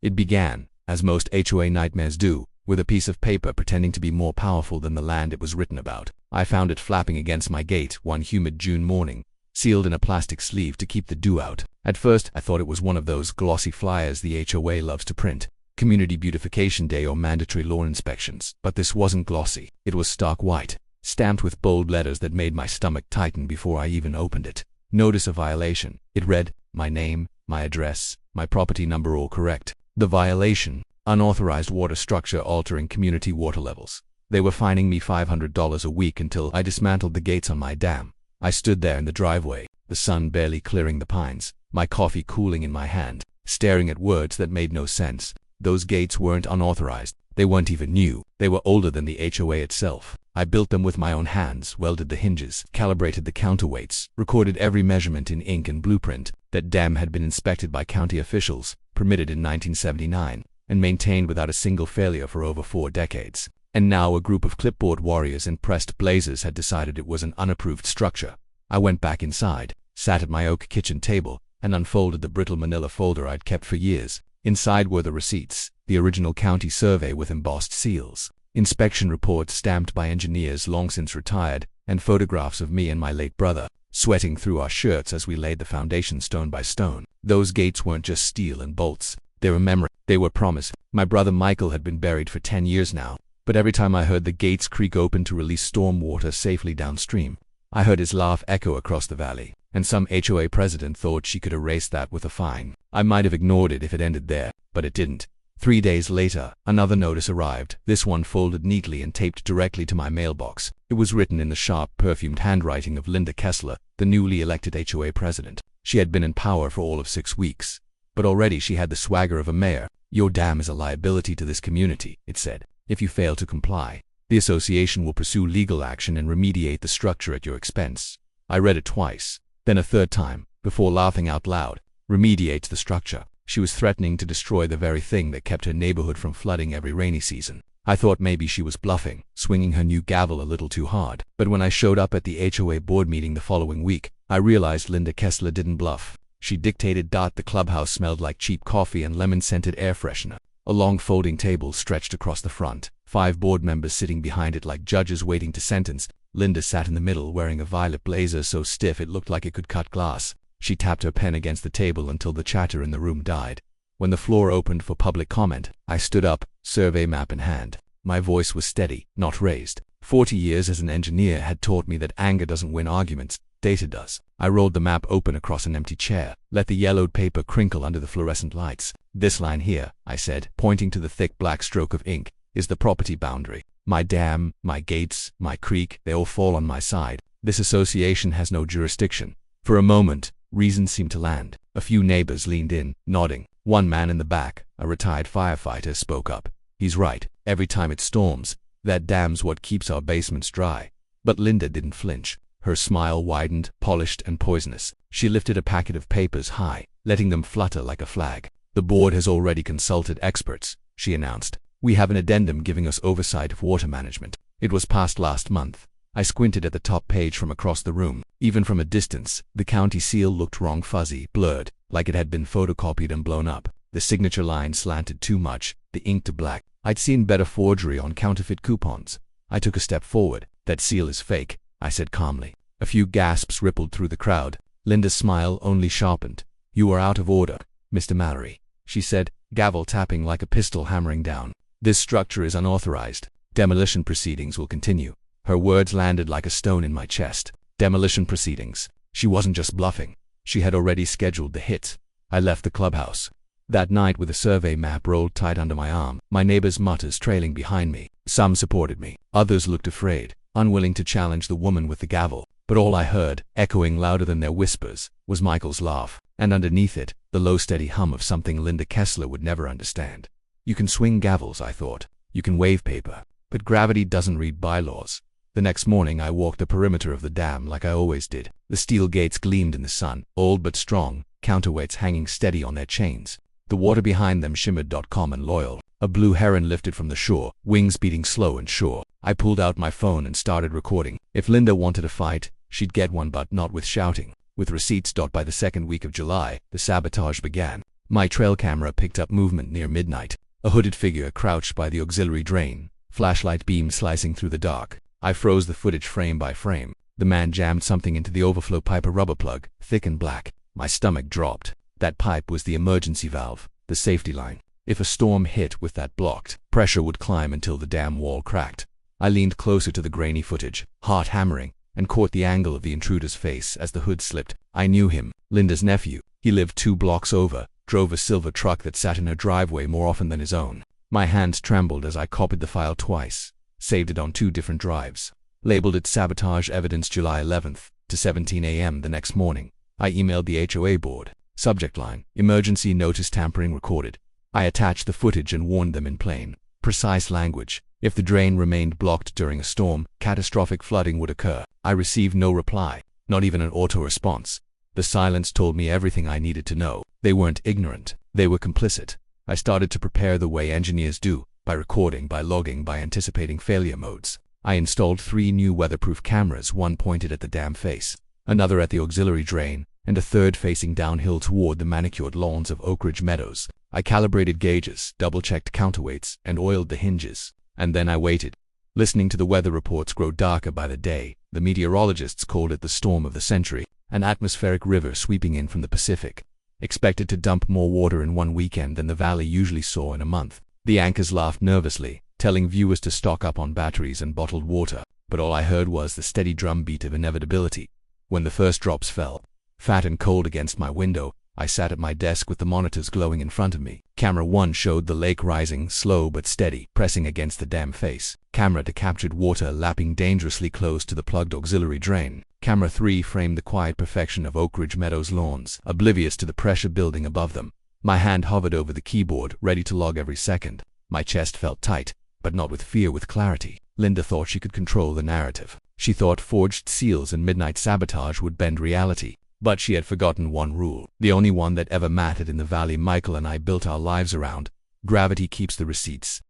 It began, as most HOA nightmares do, with a piece of paper pretending to be more powerful than the land it was written about. I found it flapping against my gate one humid June morning, sealed in a plastic sleeve to keep the dew out. At first, I thought it was one of those glossy flyers the HOA loves to print, Community Beautification Day or mandatory lawn inspections. But this wasn't glossy. It was stark white, stamped with bold letters that made my stomach tighten before I even opened it. Notice a violation. It read, my name, my address, my property number all correct. The violation: unauthorized water structure altering community water levels. They were fining me $500 a week until I dismantled the gates on my dam. I stood there in the driveway, the sun barely clearing the pines, my coffee cooling in my hand, staring at words that made no sense. Those gates weren't unauthorized. They weren't even new. They were older than the HOA itself. I built them with my own hands, welded the hinges, calibrated the counterweights, recorded every measurement in ink and blueprint. That dam had been inspected by county officials, permitted in 1979, and maintained without a single failure for over 4 decades. And now a group of clipboard warriors in pressed blazers had decided it was an unapproved structure. I went back inside, sat at my oak kitchen table, and unfolded the brittle manila folder I'd kept for years. Inside were the receipts, the original county survey with embossed seals, inspection reports stamped by engineers long since retired, and photographs of me and my late brother, sweating through our shirts as we laid the foundation stone by stone. Those gates weren't just steel and bolts. They were memory. They were promise. My brother Michael had been buried for 10 years now, but every time I heard the gates creak open to release storm water safely downstream, I heard his laugh echo across the valley, and some HOA president thought she could erase that with a fine. I might have ignored it if it ended there, but it didn't. 3 days later, another notice arrived, this one folded neatly and taped directly to my mailbox. It was written in the sharp, perfumed handwriting of Linda Kessler, the newly elected HOA president. She had been in power for all of 6 weeks, but already she had the swagger of a mayor. Your dam is a liability to this community, it said. If you fail to comply, the association will pursue legal action and remediate the structure at your expense. I read it twice, then a third time, before laughing out loud. Remediate the structure. She was threatening to destroy the very thing that kept her neighborhood from flooding every rainy season. I thought maybe she was bluffing, swinging her new gavel a little too hard. But when I showed up at the HOA board meeting the following week, I realized Linda Kessler didn't bluff. She dictated. The clubhouse smelled like cheap coffee and lemon-scented air freshener. A long folding table stretched across the front, 5 board members sitting behind it like judges waiting to sentence. Linda sat in the middle wearing a violet blazer so stiff it looked like it could cut glass. She tapped her pen against the table until the chatter in the room died. When the floor opened for public comment, I stood up, survey map in hand. My voice was steady, not raised. 40 years as an engineer had taught me that anger doesn't win arguments, data does. I rolled the map open across an empty chair, let the yellowed paper crinkle under the fluorescent lights. This line here, I said, pointing to the thick black stroke of ink, is the property boundary. My dam, my gates, my creek, they all fall on my side. This association has no jurisdiction. For a moment, reason seemed to land. A few neighbors leaned in, nodding. One man in the back, a retired firefighter, spoke up. He's right. Every time it storms, that dam's what keeps our basements dry. But Linda didn't flinch. Her smile widened, polished and poisonous. She lifted a packet of papers high, letting them flutter like a flag. The board has already consulted experts, she announced. We have an addendum giving us oversight of water management. It was passed last month. I squinted at the top page from across the room. Even from a distance, the county seal looked wrong, fuzzy, blurred, like it had been photocopied and blown up. The signature line slanted too much, the ink to black. I'd seen better forgery on counterfeit coupons. I took a step forward. That seal is fake, I said calmly. A few gasps rippled through the crowd. Linda's smile only sharpened. You are out of order, Mr. Mallory, she said, gavel tapping like a pistol hammering down. This structure is unauthorized. Demolition proceedings will continue. Her words landed like a stone in my chest. Demolition proceedings. She wasn't just bluffing. She had already scheduled the hit. I left the clubhouse that night with a survey map rolled tight under my arm, my neighbors' mutters trailing behind me. Some supported me. Others looked afraid, unwilling to challenge the woman with the gavel. But all I heard, echoing louder than their whispers, was Michael's laugh, and underneath it, the low steady hum of something Linda Kessler would never understand. You can swing gavels, I thought. You can wave paper. But gravity doesn't read bylaws. The next morning I walked the perimeter of the dam like I always did. The steel gates gleamed in the sun, old but strong, counterweights hanging steady on their chains. The water behind them shimmered calm and loyal. A blue heron lifted from the shore, wings beating slow and sure. I pulled out my phone and started recording. If Linda wanted a fight, she'd get one, but not with shouting. With receipts. By the second week of July, the sabotage began. My trail camera picked up movement near midnight. A hooded figure crouched by the auxiliary drain, flashlight beam slicing through the dark. I froze the footage frame by frame. The man jammed something into the overflow pipe, a rubber plug, thick and black. My stomach dropped. That pipe was the emergency valve, the safety line. If a storm hit with that blocked, pressure would climb until the dam wall cracked. I leaned closer to the grainy footage, heart hammering, and caught the angle of the intruder's face as the hood slipped. I knew him, Linda's nephew. He lived 2 blocks over, drove a silver truck that sat in her driveway more often than his own. My hands trembled as I copied the file twice, saved it on 2 different drives. Labeled it Sabotage Evidence July 11th to 17 a.m. the next morning. I emailed the HOA board. Subject line, Emergency Notice Tampering Recorded. I attached the footage and warned them in plain, precise language. If the drain remained blocked during a storm, catastrophic flooding would occur. I received no reply, not even an auto-response. The silence told me everything I needed to know. They weren't ignorant. They were complicit. I started to prepare the way engineers do, by recording, by logging, by anticipating failure modes. I installed 3 new weatherproof cameras, one pointed at the dam face, another at the auxiliary drain, and a third facing downhill toward the manicured lawns of Oak Ridge Meadows. I calibrated gauges, double-checked counterweights, and oiled the hinges. And then I waited, listening to the weather reports grow darker by the day. The meteorologists called it the storm of the century, an atmospheric river sweeping in from the Pacific, expected to dump more water in one weekend than the valley usually saw in a month. The anchors laughed nervously, telling viewers to stock up on batteries and bottled water, but all I heard was the steady drumbeat of inevitability. When the first drops fell, fat and cold against my window, I sat at my desk with the monitors glowing in front of me. Camera 1 showed the lake rising, slow but steady, pressing against the dam face. Camera 2 captured water lapping dangerously close to the plugged auxiliary drain. Camera 3 framed the quiet perfection of Oak Ridge Meadows lawns, oblivious to the pressure building above them. My hand hovered over the keyboard, ready to log every second. My chest felt tight, but not with fear, with clarity. Linda thought she could control the narrative. She thought forged seals and midnight sabotage would bend reality. But she had forgotten one rule, the only one that ever mattered in the valley Michael and I built our lives around. Gravity keeps the receipts.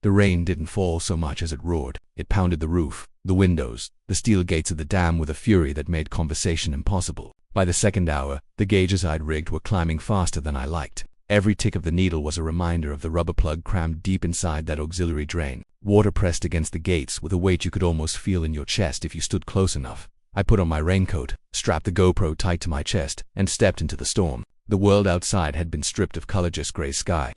The rain didn't fall so much as it roared. It pounded the roof, the windows, the steel gates of the dam with a fury that made conversation impossible. By the second hour, the gauges I'd rigged were climbing faster than I liked. Every tick of the needle was a reminder of the rubber plug crammed deep inside that auxiliary drain. Water pressed against the gates with a weight you could almost feel in your chest if you stood close enough. I put on my raincoat, strapped the GoPro tight to my chest, and stepped into the storm. The world outside had been stripped of color, just gray sky,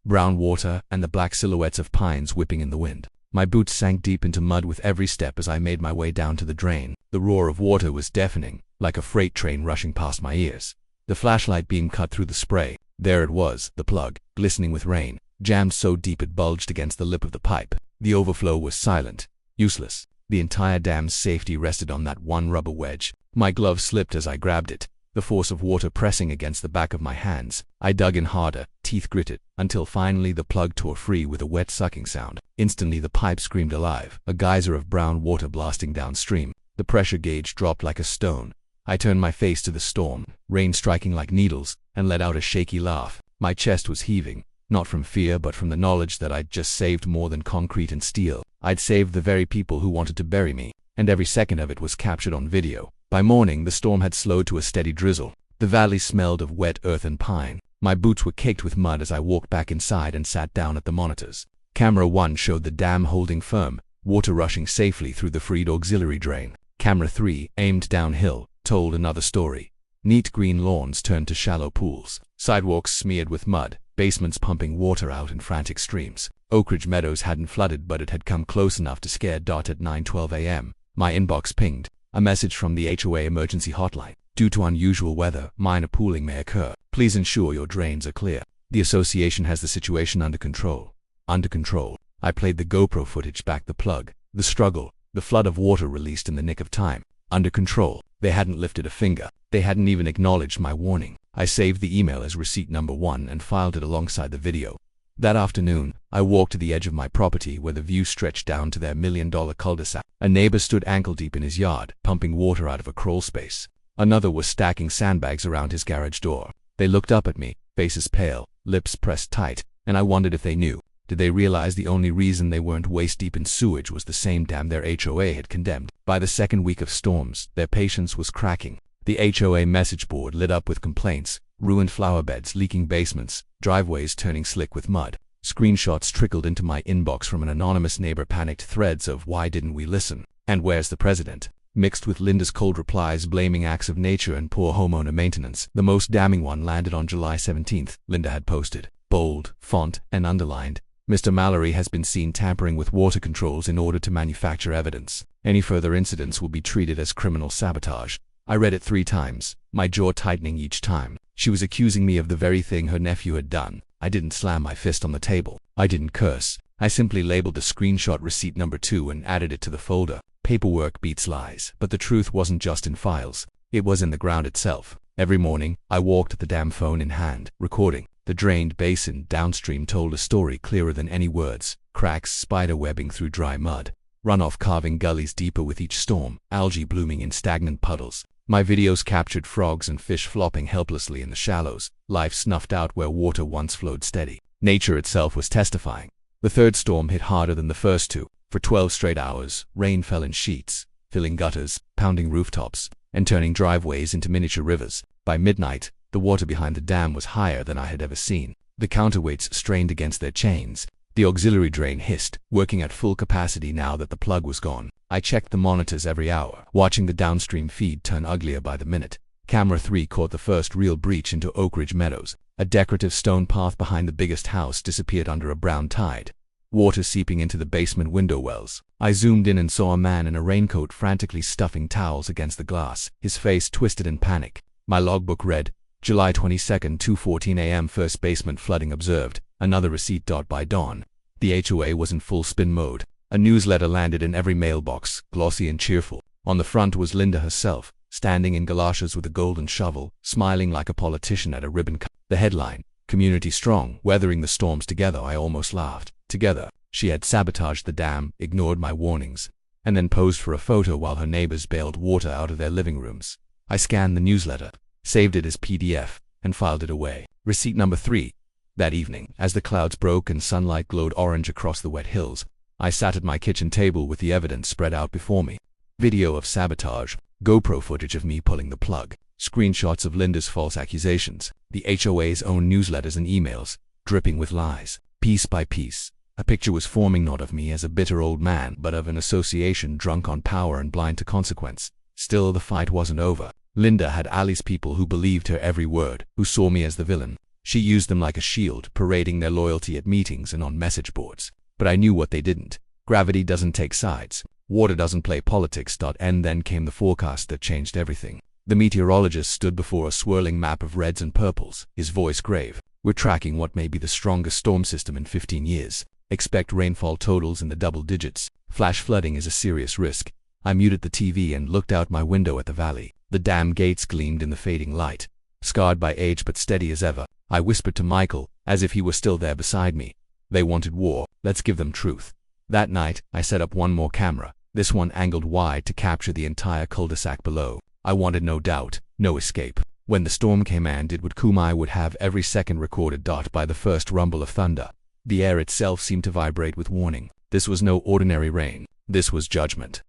brown water, and the black silhouettes of pines whipping in the wind. My boots sank deep into mud with every step as I made my way down to the drain. The roar of water was deafening, like a freight train rushing past my ears. The flashlight beam cut through the spray. There it was, the plug, glistening with rain, jammed so deep it bulged against the lip of the pipe. The overflow was silent, useless. The entire dam's safety rested on that one rubber wedge. My glove slipped as I grabbed it, the force of water pressing against the back of my hands. I dug in harder, teeth gritted, until finally the plug tore free with a wet sucking sound. Instantly the pipe screamed alive, a geyser of brown water blasting downstream. The pressure gauge dropped like a stone. I turned my face to the storm, rain striking like needles, and let out a shaky laugh. My chest was heaving, not from fear but from the knowledge that I'd just saved more than concrete and steel. I'd saved the very people who wanted to bury me, and every second of it was captured on video. By morning, the storm had slowed to a steady drizzle. The valley smelled of wet earth and pine. My boots were caked with mud as I walked back inside and sat down at the monitors. Camera 1 showed the dam holding firm, water rushing safely through the freed auxiliary drain. Camera 3, aimed downhill, told another story. Neat green lawns turned to shallow pools, sidewalks smeared with mud, basements pumping water out in frantic streams. Oak Ridge Meadows hadn't flooded, but it had come close enough to scare Dot at 9:12 a.m. My inbox pinged, a message from the HOA emergency hotline. Due to unusual weather, minor pooling may occur. Please ensure your drains are clear. The association has the situation under control. Under control. I played the GoPro footage back, the plug, the struggle, the flood of water released in the nick of time. Under control. They hadn't lifted a finger. They hadn't even acknowledged my warning. I saved the email as receipt number 1 and filed it alongside the video. That afternoon, I walked to the edge of my property where the view stretched down to their $1 million cul-de-sac. A neighbor stood ankle-deep in his yard, pumping water out of a crawl space. Another was stacking sandbags around his garage door. They looked up at me, faces pale, lips pressed tight, and I wondered if they knew. Did they realize the only reason they weren't waist-deep in sewage was the same dam their HOA had condemned? By the second week of storms, their patience was cracking. The HOA message board lit up with complaints, ruined flower beds, leaking basements, driveways turning slick with mud. Screenshots trickled into my inbox from an anonymous neighbor, panicked threads of "Why didn't we listen?" and "Where's the president?" mixed with Linda's cold replies blaming acts of nature and poor homeowner maintenance. The most damning one landed on July 17th. Linda had posted, bold, font, and underlined, "Mr. Mallory has been seen tampering with water controls in order to manufacture evidence. Any further incidents will be treated as criminal sabotage." I read it 3 times, my jaw tightening each time. She was accusing me of the very thing her nephew had done. I didn't slam my fist on the table. I didn't curse. I simply labeled the screenshot receipt number 2 and added it to the folder. Paperwork beats lies, but the truth wasn't just in files. It was in the ground itself. Every morning, I walked the damn phone in hand, recording. The drained basin downstream told a story clearer than any words. Cracks spider webbing through dry mud. Runoff carving gullies deeper with each storm. Algae blooming in stagnant puddles. My videos captured frogs and fish flopping helplessly in the shallows. Life snuffed out where water once flowed steady. Nature itself was testifying. The third storm hit harder than the first 2. For 12 straight hours, rain fell in sheets, filling gutters, pounding rooftops, and turning driveways into miniature rivers. By midnight, the water behind the dam was higher than I had ever seen. The counterweights strained against their chains. The auxiliary drain hissed, working at full capacity now that the plug was gone. I checked the monitors every hour, watching the downstream feed turn uglier by the minute. Camera 3 caught the first real breach into Oak Ridge Meadows. A decorative stone path behind the biggest house disappeared under a brown tide. Water seeping into the basement window wells. I zoomed in and saw a man in a raincoat frantically stuffing towels against the glass, his face twisted in panic. My logbook read, July 22nd, 2:14 a.m. First basement flooding observed. Another receipt. By dawn, the HOA was in full spin mode. A newsletter landed in every mailbox, glossy and cheerful. On the front was Linda herself, standing in galoshes with a golden shovel, smiling like a politician at a ribbon cut. The headline, "Community Strong, Weathering the Storms Together." I almost laughed. Together. She had sabotaged the dam, ignored my warnings, and then posed for a photo while her neighbors bailed water out of their living rooms. I scanned the newsletter, saved it as PDF, and filed it away. Receipt number 3. That evening, as the clouds broke and sunlight glowed orange across the wet hills, I sat at my kitchen table with the evidence spread out before me. Video of sabotage, GoPro footage of me pulling the plug, screenshots of Linda's false accusations, the HOA's own newsletters and emails, dripping with lies. Piece by piece, a picture was forming not of me as a bitter old man, but of an association drunk on power and blind to consequence. Still, the fight wasn't over. Linda had Ali's people who believed her every word, who saw me as the villain. She used them like a shield, parading their loyalty at meetings and on message boards. But I knew what they didn't. Gravity doesn't take sides. Water doesn't play politics. And then came the forecast that changed everything. The meteorologist stood before a swirling map of reds and purples, his voice grave. "We're tracking what may be the strongest storm system in 15 years. Expect rainfall totals in the double digits. Flash flooding is a serious risk." I muted the TV and looked out my window at the valley. The dam gates gleamed in the fading light. Scarred by age but steady as ever, I whispered to Michael, as if he were still there beside me. "They wanted war. Let's give them truth." That night, I set up one more camera, this one angled wide to capture the entire cul-de-sac below. I wanted no doubt, no escape. When the storm came and it would come, I would have every second recorded. By the first rumble of thunder, the air itself seemed to vibrate with warning. This was no ordinary rain. This was judgment.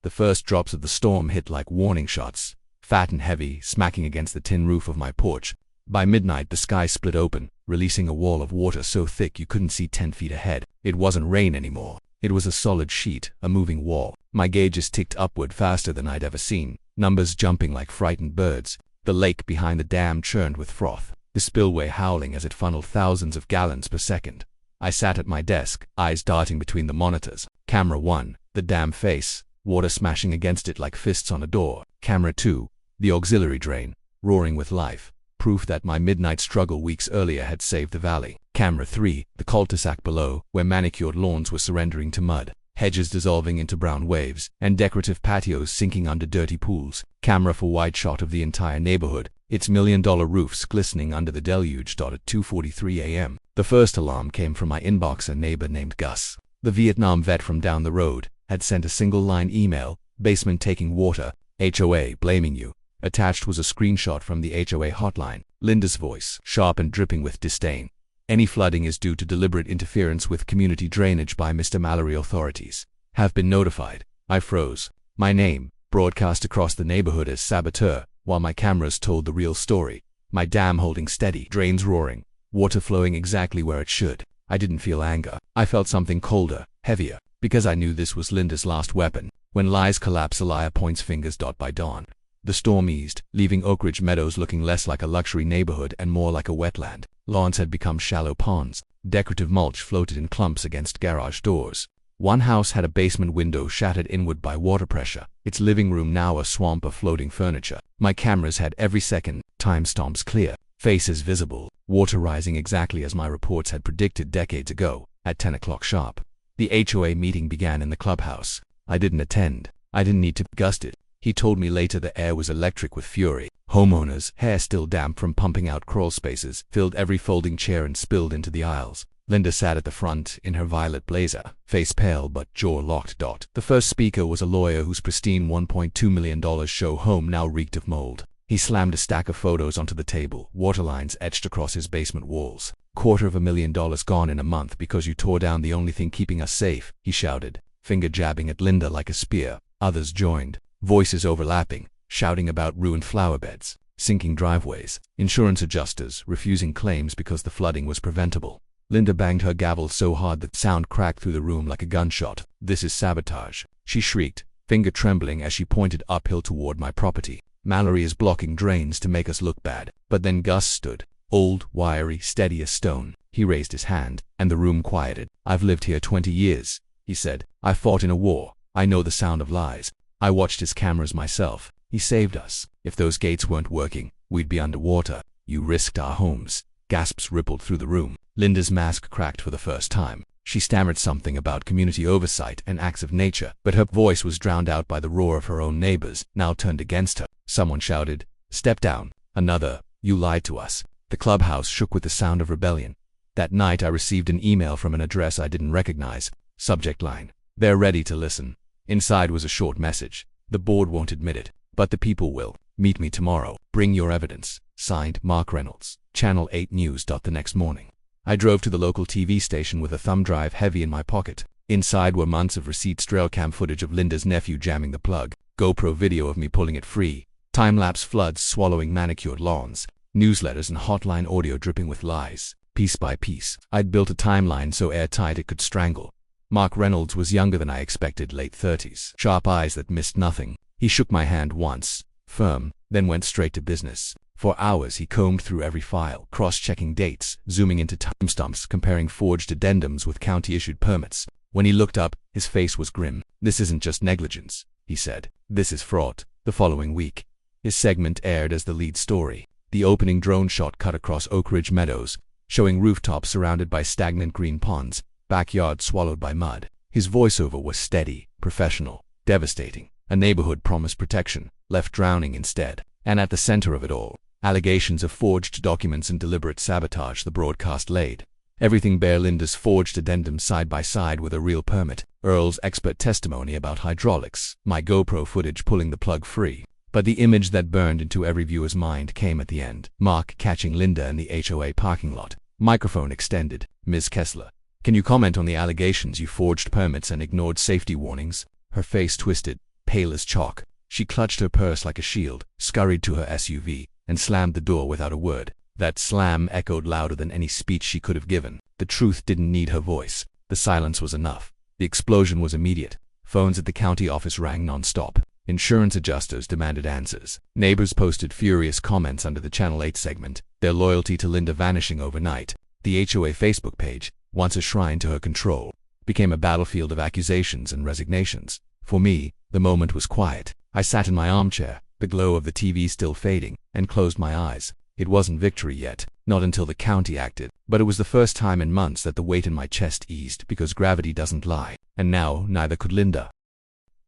The first drops of the storm hit like warning shots, fat and heavy, smacking against the tin roof of my porch. By midnight, the sky split open, releasing a wall of water so thick you couldn't see 10 feet ahead. It wasn't rain anymore. It was a solid sheet, a moving wall. My gauges ticked upward faster than I'd ever seen, numbers jumping like frightened birds. The lake behind the dam churned with froth, the spillway howling as it funneled thousands of gallons per second. I sat at my desk, eyes darting between the monitors. Camera 1, the dam face, water smashing against it like fists on a door. Camera 2, the auxiliary drain, roaring with life, proof that my midnight struggle weeks earlier had saved the valley. Camera 3, the cul-de-sac below, where manicured lawns were surrendering to mud, hedges dissolving into brown waves, and decorative patios sinking under dirty pools. Camera 4, wide shot of the entire neighborhood, its million-dollar roofs glistening under the deluge. At 2:43 a.m., the first alarm came from my inbox. A neighbor named Gus, the Vietnam vet from down the road, had sent a single-line email, "Basement taking water, HOA blaming you." Attached was a screenshot from the HOA hotline, Linda's voice, sharp and dripping with disdain. "Any flooding is due to deliberate interference with community drainage by Mr. Mallory. Authorities have been notified." I froze. My name, broadcast across the neighborhood as saboteur, while my cameras told the real story. My dam holding steady, drains roaring, water flowing exactly where it should. I didn't feel anger. I felt something colder, heavier, because I knew this was Linda's last weapon. When lies collapse, a liar points fingers. By dawn, the storm eased, leaving Oak Ridge Meadows looking less like a luxury neighborhood and more like a wetland. Lawns had become shallow ponds. Decorative mulch floated in clumps against garage doors. One house had a basement window shattered inward by water pressure, its living room now a swamp of floating furniture. My cameras had every second, timestamps clear, faces visible, water rising exactly as my reports had predicted decades ago, at 10 o'clock sharp. The HOA meeting began in the clubhouse. I didn't attend. I didn't need to. Gusted. He told me later the air was electric with fury. Homeowners, hair still damp from pumping out crawl spaces, filled every folding chair and spilled into the aisles. Linda sat at the front in her violet blazer, face pale but jaw locked. The first speaker was a lawyer whose pristine $1.2 million show home now reeked of mold. He slammed a stack of photos onto the table, waterlines etched across his basement walls. $250,000 gone in a month because you tore down the only thing keeping us safe, he shouted, finger jabbing at Linda like a spear. Others joined, voices overlapping, shouting about ruined flower beds, sinking driveways, insurance adjusters refusing claims because the flooding was preventable. Linda banged her gavel so hard that sound cracked through the room like a gunshot. This is sabotage, she shrieked, finger trembling as she pointed uphill toward my property. Mallory is blocking drains to make us look bad. But then Gus stood, old, wiry, steady as stone. He raised his hand, and the room quieted. I've lived here 20 years, he said. I fought in a war. I know the sound of lies. I watched his cameras myself. He saved us. If those gates weren't working, we'd be underwater. You risked our homes. Gasps rippled through the room. Linda's mask cracked for the first time. She stammered something about community oversight and acts of nature, but her voice was drowned out by the roar of her own neighbors, now turned against her. Someone shouted, "Step down." Another, "You lied to us." The clubhouse shook with the sound of rebellion. That night I received an email from an address I didn't recognize. Subject line, "They're ready to listen." Inside was a short message. "The board won't admit it, but the people will. Meet me tomorrow. Bring your evidence." Signed, Mark Reynolds. Channel 8 News. The next morning, I drove to the local TV station with a thumb drive heavy in my pocket. Inside were months of receipts, trail cam footage of Linda's nephew jamming the plug, GoPro video of me pulling it free, time-lapse floods swallowing manicured lawns, newsletters and hotline audio dripping with lies. Piece by piece, I'd built a timeline so airtight it could strangle. Mark Reynolds was younger than I expected, late 30s, sharp eyes that missed nothing. He shook my hand once, firm, then went straight to business. For hours he combed through every file, cross-checking dates, zooming into timestamps, comparing forged addendums with county-issued permits. When he looked up, his face was grim. "This isn't just negligence," he said. "This is fraud." The following week, his segment aired as the lead story. The opening drone shot cut across Oak Ridge Meadows, showing rooftops surrounded by stagnant green ponds, backyards swallowed by mud. His voiceover was steady, professional, devastating. A neighborhood promised protection, left drowning instead. And at the center of it all, allegations of forged documents and deliberate sabotage the broadcast laid. Everything bare Linda's forged addendum side by side with a real permit, Earl's expert testimony about hydraulics, my GoPro footage pulling the plug free. But the image that burned into every viewer's mind came at the end. Mark catching Linda in the HOA parking lot. Microphone extended. "Ms. Kessler, can you comment on the allegations you forged permits and ignored safety warnings?" Her face twisted, pale as chalk. She clutched her purse like a shield, scurried to her SUV, and slammed the door without a word. That slam echoed louder than any speech she could have given. The truth didn't need her voice. The silence was enough. The explosion was immediate. Phones at the county office rang non-stop. Insurance adjusters demanded answers. Neighbors posted furious comments under the Channel 8 segment, their loyalty to Linda vanishing overnight. The HOA Facebook page, once a shrine to her control, became a battlefield of accusations and resignations. For me, the moment was quiet. I sat in my armchair, the glow of the TV still fading, and closed my eyes. It wasn't victory yet, not until the county acted, but it was the first time in months that the weight in my chest eased, because gravity doesn't lie. And now, neither could Linda.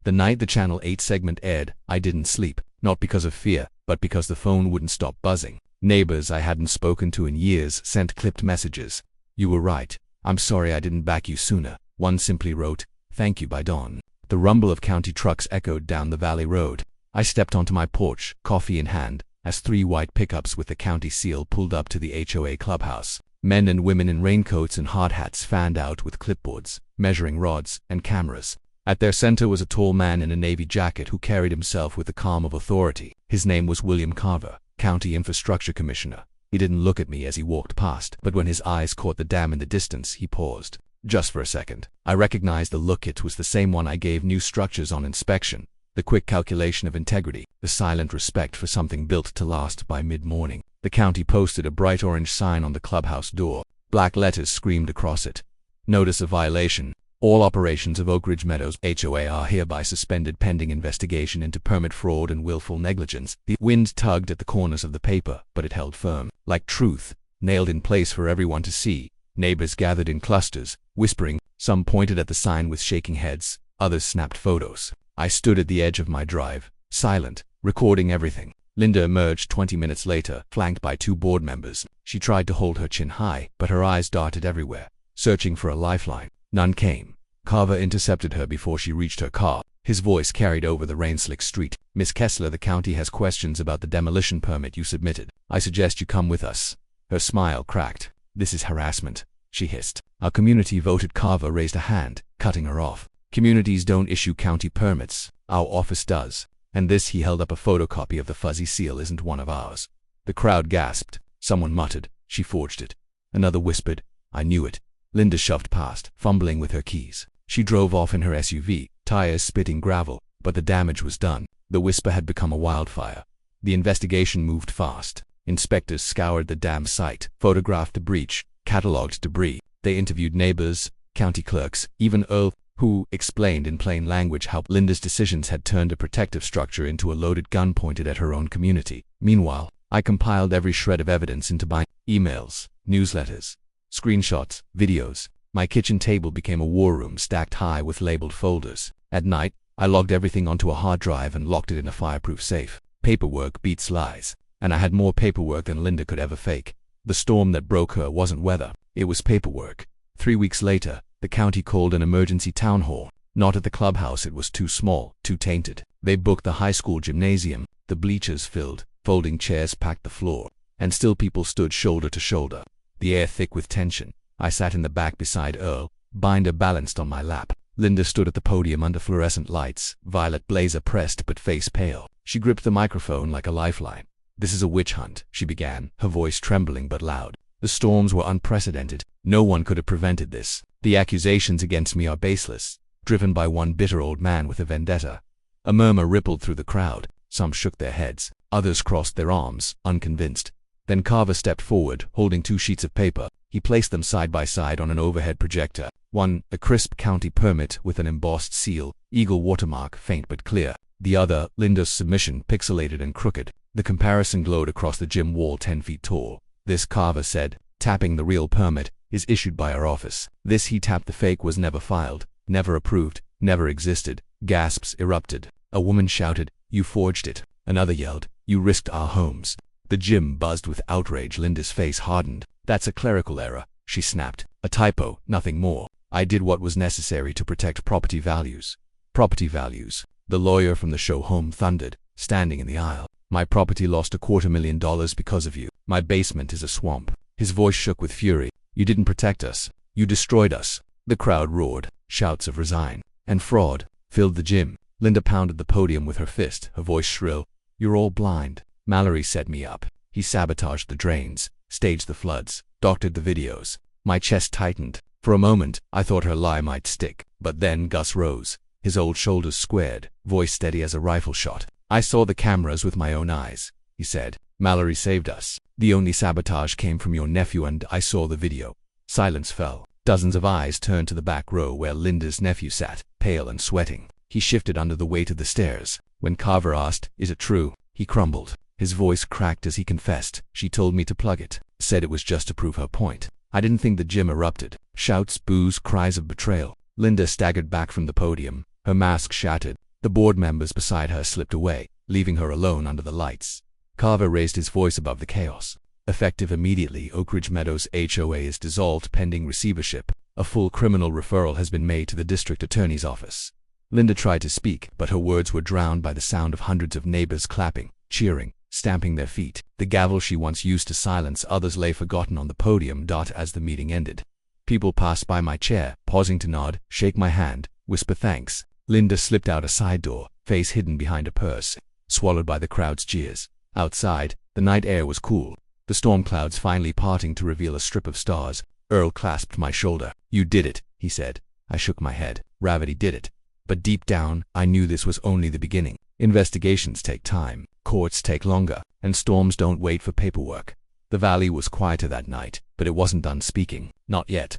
The night the Channel 8 segment aired, I didn't sleep, not because of fear, but because the phone wouldn't stop buzzing. Neighbors I hadn't spoken to in years sent clipped messages. "You were right. I'm sorry I didn't back you sooner." One simply wrote, "Thank you" by dawn. The rumble of county trucks echoed down the valley road. I stepped onto my porch, coffee in hand, as 3 white pickups with the county seal pulled up to the HOA clubhouse. Men and women in raincoats and hard hats fanned out with clipboards, measuring rods, and cameras. At their center was a tall man in a navy jacket who carried himself with the calm of authority. His name was William Carver. County Infrastructure Commissioner. He didn't look at me as he walked past, but when his eyes caught the dam in the distance, he paused. Just for a second. I recognized the look. It was the same one I gave new structures on inspection. The quick calculation of integrity, the silent respect for something built to last by mid-morning. The county posted a bright orange sign on the clubhouse door. Black letters screamed across it. Notice of violation. All operations of Oak Ridge Meadows HOA are hereby suspended pending investigation into permit fraud and willful negligence. The wind tugged at the corners of the paper, but it held firm, like truth, nailed in place for everyone to see. Neighbors gathered in clusters, whispering. Some pointed at the sign with shaking heads, others snapped photos. I stood at the edge of my drive, silent, recording everything. Linda emerged 20 minutes later, flanked by 2 board members. She tried to hold her chin high, but her eyes darted everywhere, searching for a lifeline. None came. Carver intercepted her before she reached her car. His voice carried over the rain-slick street. Miss Kessler, the county has questions about the demolition permit you submitted. I suggest you come with us. Her smile cracked. This is harassment, she hissed. Our community voted. Carver raised a hand, cutting her off. Communities don't issue county permits. Our office does. And this, he held up a photocopy of the fuzzy seal, isn't one of ours. The crowd gasped. Someone muttered, she forged it. Another whispered, I knew it. Linda shoved past, fumbling with her keys. She drove off in her SUV, tires spitting gravel, but the damage was done. The whisper had become a wildfire. The investigation moved fast. Inspectors scoured the dam site, photographed the breach, catalogued debris. They interviewed neighbors, county clerks, even Earl, who explained in plain language how Linda's decisions had turned a protective structure into a loaded gun pointed at her own community. Meanwhile, I compiled every shred of evidence into my emails, newsletters, screenshots, videos. My kitchen table became a war room stacked high with labeled folders. At night, I logged everything onto a hard drive and locked it in a fireproof safe. Paperwork beats lies, and I had more paperwork than Linda could ever fake. The storm that broke her wasn't weather, it was paperwork. 3 weeks later, the county called an emergency town hall. Not at the clubhouse, it was too small, too tainted. They booked the high school gymnasium, the bleachers filled, folding chairs packed the floor, and still people stood shoulder to shoulder, the air thick with tension. I sat in the back beside Earl, binder balanced on my lap. Linda stood at the podium under fluorescent lights, violet blazer pressed but face pale. She gripped the microphone like a lifeline. This is a witch hunt, she began, her voice trembling but loud. The storms were unprecedented. No one could have prevented this. The accusations against me are baseless, driven by one bitter old man with a vendetta. A murmur rippled through the crowd. Some shook their heads, others crossed their arms, unconvinced. Then Carver stepped forward, holding 2 sheets of paper. He placed them side by side on an overhead projector. One, a crisp county permit with an embossed seal, eagle watermark, faint but clear. The other, Linda's submission, pixelated and crooked. The comparison glowed across the gym wall 10 feet tall. This, Carver said, tapping the real permit, is issued by our office. This, he tapped the fake, was never filed, never approved, never existed. Gasps erupted. A woman shouted, you forged it. Another yelled, you risked our homes. The gym buzzed with outrage. Linda's face hardened. That's a clerical error, she snapped. A typo, nothing more. I did what was necessary to protect property values. Property values. The lawyer from the show home thundered, standing in the aisle. My property lost $250,000 because of you. My basement is a swamp. His voice shook with fury. You didn't protect us. You destroyed us. The crowd roared. Shouts of resign and fraud filled the gym. Linda pounded the podium with her fist, her voice shrill. You're all blind. Mallory set me up. He sabotaged the drains, staged the floods, doctored the videos. My chest tightened. For a moment, I thought her lie might stick. But then Gus rose, his old shoulders squared, voice steady as a rifle shot. I saw the cameras with my own eyes, he said. Mallory saved us. The only sabotage came from your nephew, and I saw the video. Silence fell. Dozens of eyes turned to the back row where Linda's nephew sat, pale and sweating. He shifted under the weight of the stairs. When Carver asked, is it true? He crumbled. His voice cracked as he confessed. She told me to plug it. Said it was just to prove her point. I didn't think the gym erupted. Shouts, boos, cries of betrayal. Linda staggered back from the podium. Her mask shattered. The board members beside her slipped away, leaving her alone under the lights. Carver raised his voice above the chaos. Effective immediately, Oak Ridge Meadows HOA is dissolved pending receivership. A full criminal referral has been made to the district attorney's office. Linda tried to speak, but her words were drowned by the sound of hundreds of neighbors clapping, cheering, stamping their feet. The gavel she once used to silence others lay forgotten on the podium. As the meeting ended, people passed by my chair, pausing to nod, shake my hand, whisper thanks. Linda slipped out a side door, face hidden behind a purse, swallowed by the crowd's cheers. Outside, The night air was cool, the storm clouds finally parting to reveal a strip of stars. Earl clasped my shoulder. "You did it," he said. I shook my head. Gravity did it. But deep down, I knew this was only the beginning. Investigations take time, courts take longer, and storms don't wait for paperwork. The valley was quieter that night, but it wasn't done speaking. Not yet.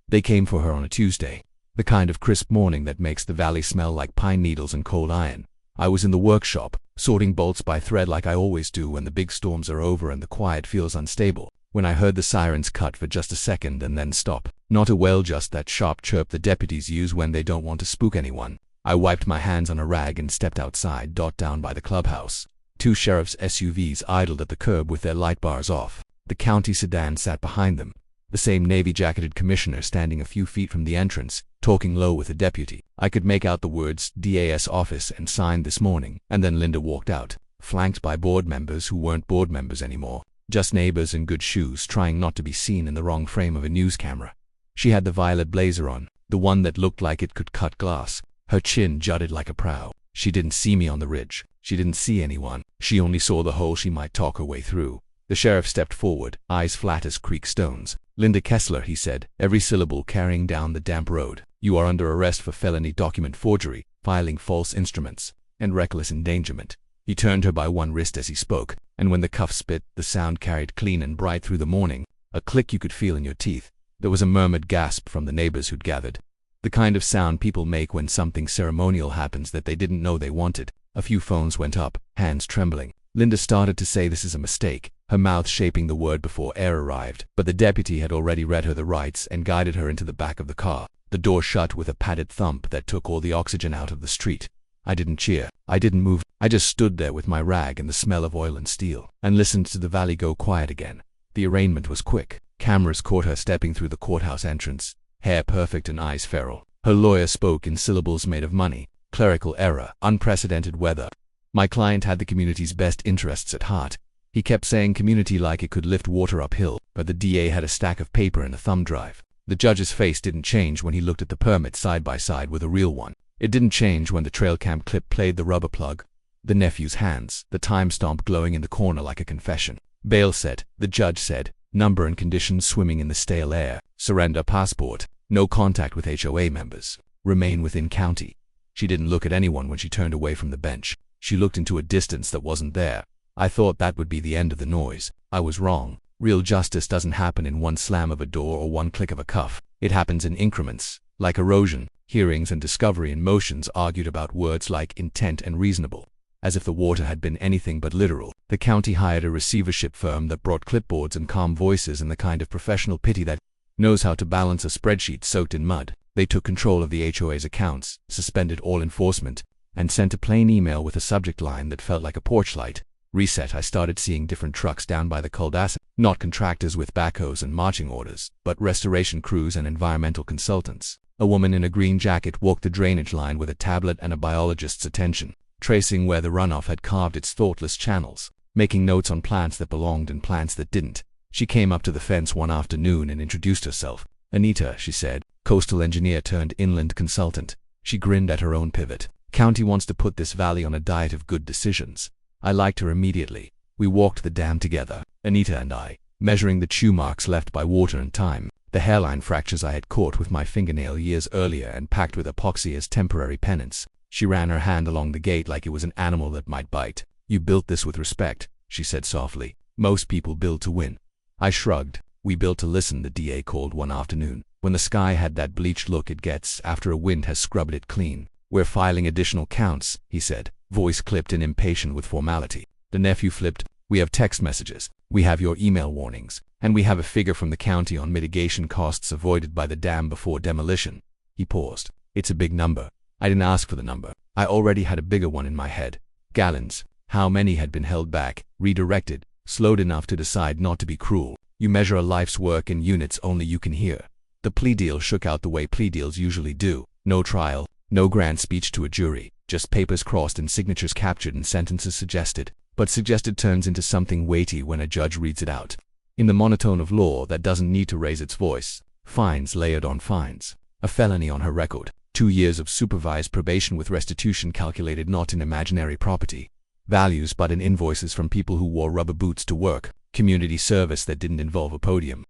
They came for her on a Tuesday, the kind of crisp morning that makes the valley smell like pine needles and cold iron. I was in the workshop, sorting bolts by thread like I always do when the big storms are over and the quiet feels unstable, when I heard the sirens cut for just a second and then stop. Not a wail, just that sharp chirp the deputies use when they don't want to spook anyone. I wiped my hands on a rag and stepped outside. Down by the clubhouse, 2 sheriff's SUVs idled at the curb with their light bars off. The county sedan sat behind them, the same navy-jacketed commissioner standing a few feet from the entrance, talking low with a deputy. I could make out the words "DAS office" and "signed this morning," and then Linda walked out, flanked by board members who weren't board members anymore, just neighbors in good shoes trying not to be seen in the wrong frame of a news camera. She had the violet blazer on, the one that looked like it could cut glass. Her chin jutted like a prow. She didn't see me on the ridge. She didn't see anyone. She only saw the hole she might talk her way through. The sheriff stepped forward, eyes flat as creek stones. "Linda Kessler," he said, every syllable carrying down the damp road. "You are under arrest for felony document forgery, filing false instruments, and reckless endangerment." He turned her by one wrist as he spoke, and when the cuffs bit, the sound carried clean and bright through the morning, a click you could feel in your teeth. There was a murmured gasp from the neighbors who'd gathered. The kind of sound people make when something ceremonial happens that they didn't know they wanted. A few phones went up, hands trembling. Linda started to say this is a mistake, her mouth shaping the word before air arrived, but the deputy had already read her the rights and guided her into the back of the car. The door shut with a padded thump that took all the oxygen out of the street. I didn't cheer. I didn't move. I just stood there with my rag and the smell of oil and steel, and listened to the valley go quiet again. The arraignment was quick. Cameras caught her stepping through the courthouse entrance, hair perfect and eyes feral. Her lawyer spoke in syllables made of money, clerical error, unprecedented weather. My client had the community's best interests at heart. He kept saying community like it could lift water uphill, but the DA had a stack of paper and a thumb drive. The judge's face didn't change when he looked at the permit side by side with a real one. It didn't change when the trail cam clip played the rubber plug. The nephew's hands, the time stamp glowing in the corner like a confession. Bail set, the judge said, number and conditions swimming in the stale air, surrender passport, no contact with HOA members, remain within county. She didn't look at anyone when she turned away from the bench. She looked into a distance that wasn't there. I thought that would be the end of the noise. I was wrong. Real justice doesn't happen in one slam of a door or one click of a cuff. It happens in increments, like erosion. Hearings and discovery and motions argued about words like intent and reasonable, as if the water had been anything but literal. The county hired a receivership firm that brought clipboards and calm voices and the kind of professional pity that knows how to balance a spreadsheet soaked in mud. They took control of the HOA's accounts, suspended all enforcement, and sent a plain email with a subject line that felt like a porch light. Reset. I started seeing different trucks down by the cul-de-sac, not contractors with backhoes and marching orders, but restoration crews and environmental consultants. A woman in a green jacket walked the drainage line with a tablet and a biologist's attention, tracing where the runoff had carved its thoughtless channels, making notes on plants that belonged and plants that didn't. She came up to the fence one afternoon and introduced herself. "Anita," she said, coastal engineer turned inland consultant. She grinned at her own pivot. "County wants to put this valley on a diet of good decisions." I liked her immediately. We walked the dam together, Anita and I, measuring the chew marks left by water and time, the hairline fractures I had caught with my fingernail years earlier and packed with epoxy as temporary penance. She ran her hand along the gate like it was an animal that might bite. "You built this with respect," she said softly. "Most people build to win." I shrugged. "We built to listen," the DA called one afternoon, when the sky had that bleached look it gets after a wind has scrubbed it clean. "We're filing additional counts," he said, voice clipped and impatient with formality. The nephew flipped. "We have text messages, we have your email warnings, and we have a figure from the county on mitigation costs avoided by the dam before demolition." He paused. "It's a big number." I didn't ask for the number. I already had a bigger one in my head. Gallons. How many had been held back, redirected, slowed enough to decide not to be cruel? You measure a life's work in units only you can hear. The plea deal shook out the way plea deals usually do. No trial, no grand speech to a jury, just papers crossed and signatures captured and sentences suggested. But suggested turns into something weighty when a judge reads it out. In the monotone of law that doesn't need to raise its voice. Fines layered on fines. A felony on her record. 2 years of supervised probation with restitution calculated not in imaginary property, values but in invoices from people who wore rubber boots to work, community service that didn't involve a podium.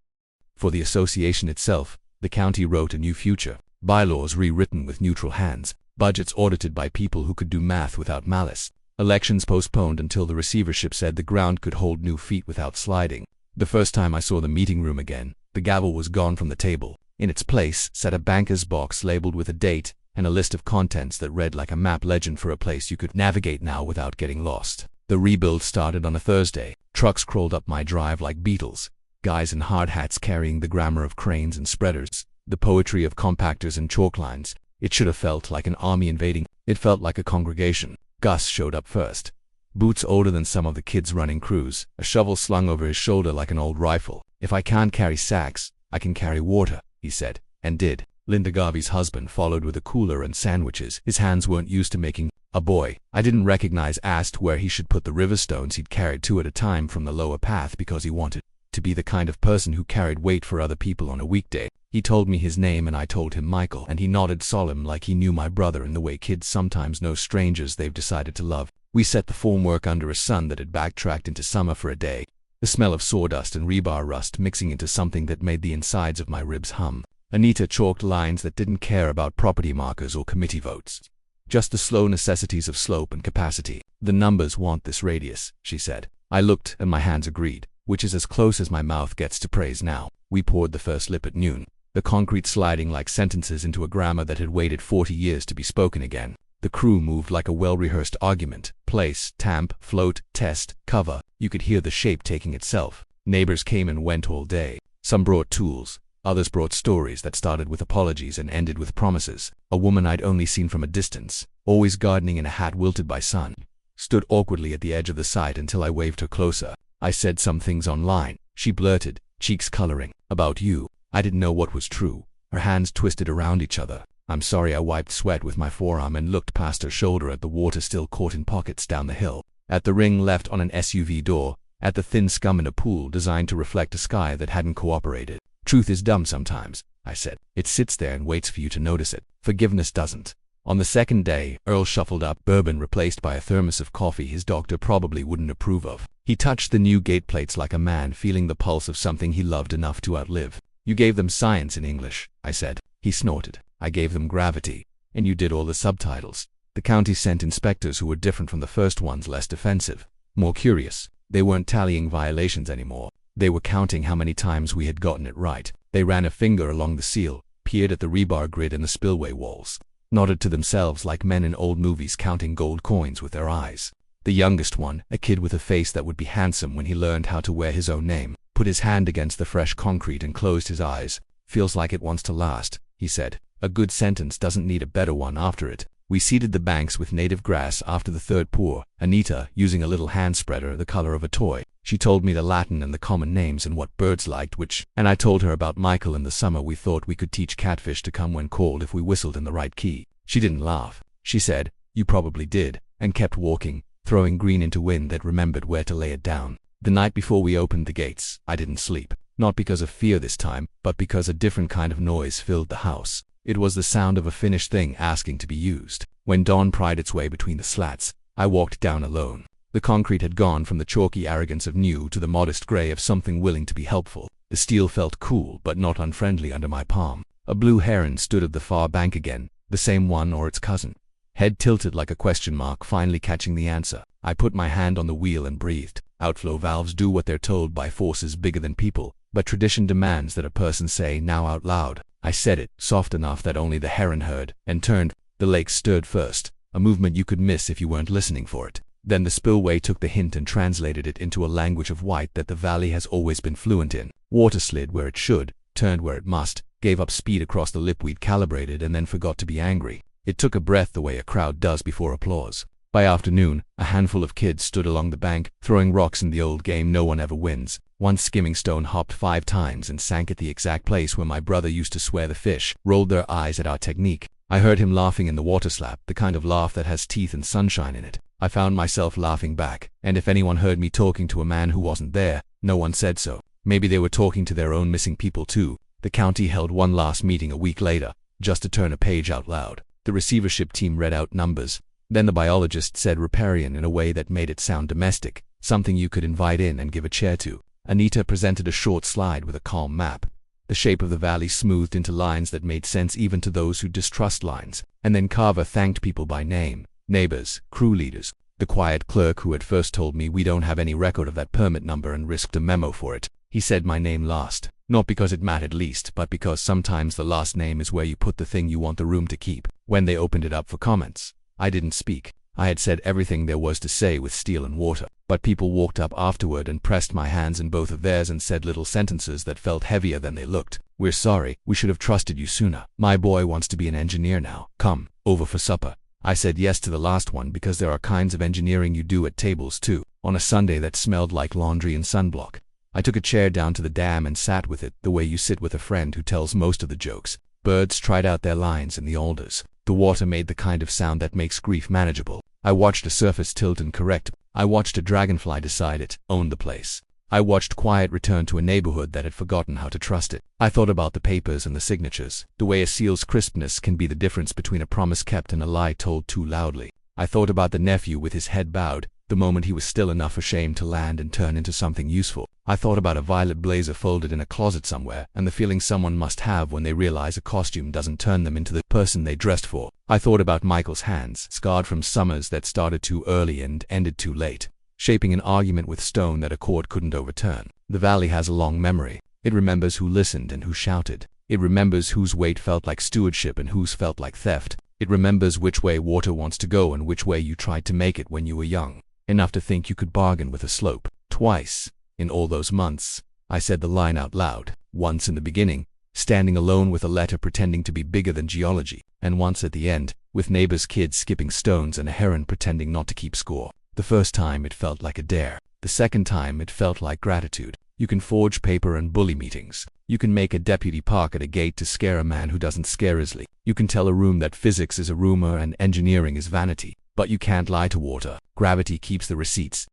For the association itself, the county wrote a new future, bylaws rewritten with neutral hands, budgets audited by people who could do math without malice, elections postponed until the receivership said the ground could hold new feet without sliding. The first time I saw the meeting room again, the gavel was gone from the table. In its place sat a banker's box labeled with a date and a list of contents that read like a map legend for a place you could navigate now without getting lost. The rebuild started on a Thursday. Trucks crawled up my drive like beetles, guys in hard hats carrying the grammar of cranes and spreaders, the poetry of compactors and chalk lines. It should have felt like an army invading. It felt like a congregation. Gus showed up first. Boots older than some of the kids running crews, a shovel slung over his shoulder like an old rifle. "If I can't carry sacks, I can carry water," he said, and did. Linda Garvey's husband followed with a cooler and sandwiches. His hands weren't used to making. A boy I didn't recognize asked where he should put the river stones he'd carried two at a time from the lower path because he wanted to be the kind of person who carried weight for other people on a weekday. He told me his name and I told him Michael, and he nodded solemn like he knew my brother in the way kids sometimes know strangers they've decided to love. We set the formwork under a sun that had backtracked into summer for a day, the smell of sawdust and rebar rust mixing into something that made the insides of my ribs hum. Anita chalked lines that didn't care about property markers or committee votes. Just the slow necessities of slope and capacity. "The numbers want this radius," she said. I looked and my hands agreed, which is as close as my mouth gets to praise now. We poured the first lip at noon, the concrete sliding like sentences into a grammar that had waited 40 years to be spoken again. The crew moved like a well-rehearsed argument. Place, tamp, float, test, cover. You could hear the shape taking itself. Neighbors came and went all day. Some brought tools. Others brought stories that started with apologies and ended with promises. A woman I'd only seen from a distance, always gardening in a hat wilted by sun, stood awkwardly at the edge of the site until I waved her closer. I said some things online. She blurted, cheeks coloring, "About you." I didn't know what was true. Her hands twisted around each other. "I'm sorry." I wiped sweat with my forearm and looked past her shoulder at the water still caught in pockets down the hill, at the ring left on an SUV door, at the thin scum in a pool designed to reflect a sky that hadn't cooperated. "Truth is dumb sometimes," I said. "It sits there and waits for you to notice it. Forgiveness doesn't." On the second day, Earl shuffled up, bourbon replaced by a thermos of coffee his doctor probably wouldn't approve of. He touched the new gate plates like a man feeling the pulse of something he loved enough to outlive. "You gave them science in English," I said. He snorted. "I gave them gravity. And you did all the subtitles." The county sent inspectors who were different from the first ones, less defensive, more curious. They weren't tallying violations anymore. They were counting how many times we had gotten it right. They ran a finger along the seal, peered at the rebar grid and the spillway walls, nodded to themselves like men in old movies counting gold coins with their eyes. The youngest one, a kid with a face that would be handsome when he learned how to wear his own name, put his hand against the fresh concrete and closed his eyes. "Feels like it wants to last," he said. "A good sentence doesn't need a better one after it." We seeded the banks with native grass after the third pour, Anita using a little hand spreader the color of a toy. She told me the Latin and the common names and what birds liked which, and I told her about Michael in the summer. We thought we could teach catfish to come when called if we whistled in the right key. She didn't laugh. She said, "You probably did," and kept walking, throwing green into wind that remembered where to lay it down. The night before we opened the gates, I didn't sleep. Not because of fear this time, but because a different kind of noise filled the house. It was the sound of a finished thing asking to be used. When dawn pried its way between the slats, I walked down alone. The concrete had gone from the chalky arrogance of new to the modest gray of something willing to be helpful. The steel felt cool but not unfriendly under my palm. A blue heron stood at the far bank again, the same one or its cousin. Head tilted like a question mark, finally catching the answer. I put my hand on the wheel and breathed. Outflow valves do what they're told by forces bigger than people, but tradition demands that a person say now out loud. I said it, soft enough that only the heron heard, and turned. The lake stirred first, a movement you could miss if you weren't listening for it. Then the spillway took the hint and translated it into a language of white that the valley has always been fluent in. Water slid where it should, turned where it must, gave up speed across the lip we'd calibrated, and then forgot to be angry. It took a breath the way a crowd does before applause. By afternoon, a handful of kids stood along the bank, throwing rocks in the old game no one ever wins. One skimming stone hopped 5 times and sank at the exact place where my brother used to swear the fish rolled their eyes at our technique. I heard him laughing in the water slap, the kind of laugh that has teeth and sunshine in it. I found myself laughing back, and if anyone heard me talking to a man who wasn't there, no one said so. Maybe they were talking to their own missing people too. The county held one last meeting a week later, just to turn a page out loud. The receivership team read out numbers. Then the biologist said riparian in a way that made it sound domestic, something you could invite in and give a chair to. Anita presented a short slide with a calm map, the shape of the valley smoothed into lines that made sense even to those who distrust lines. And then Carver thanked people by name: neighbors, crew leaders, the quiet clerk who had first told me we don't have any record of that permit number and risked a memo for it. He said my name last, not because it mattered least, but because sometimes the last name is where you put the thing you want the room to keep. When they opened it up for comments, I didn't speak. I had said everything there was to say with steel and water, but people walked up afterward and pressed my hands in both of theirs and said little sentences that felt heavier than they looked. We're sorry, we should have trusted you sooner. My boy wants to be an engineer now. Come over for supper. I said yes to the last one because there are kinds of engineering you do at tables too. On a Sunday that smelled like laundry and sunblock, I took a chair down to the dam and sat with it the way you sit with a friend who tells most of the jokes. Birds tried out their lines in the alders. The water made the kind of sound that makes grief manageable. I watched a surface tilt and correct. I watched a dragonfly decide it owned the place. I watched quiet return to a neighborhood that had forgotten how to trust it. I thought about the papers and the signatures, the way a seal's crispness can be the difference between a promise kept and a lie told too loudly. I thought about the nephew with his head bowed, the moment he was still enough ashamed to land and turn into something useful. I thought about a violet blazer folded in a closet somewhere, and the feeling someone must have when they realize a costume doesn't turn them into the person they dressed for. I thought about Michael's hands, scarred from summers that started too early and ended too late, shaping an argument with stone that a court couldn't overturn. The valley has a long memory. It remembers who listened and who shouted. It remembers whose weight felt like stewardship and whose felt like theft. It remembers which way water wants to go and which way you tried to make it when you were young, enough to think you could bargain with a slope. Twice, in all those months, I said the line out loud. Once in the beginning, standing alone with a letter pretending to be bigger than geology, and once at the end, with neighbors' kids skipping stones and a heron pretending not to keep score. The first time it felt like a dare. The second time it felt like gratitude. You can forge paper and bully meetings. You can make a deputy park at a gate to scare a man who doesn't scare easily. You can tell a room that physics is a rumor and engineering is vanity. But you can't lie to water. Gravity keeps the receipts.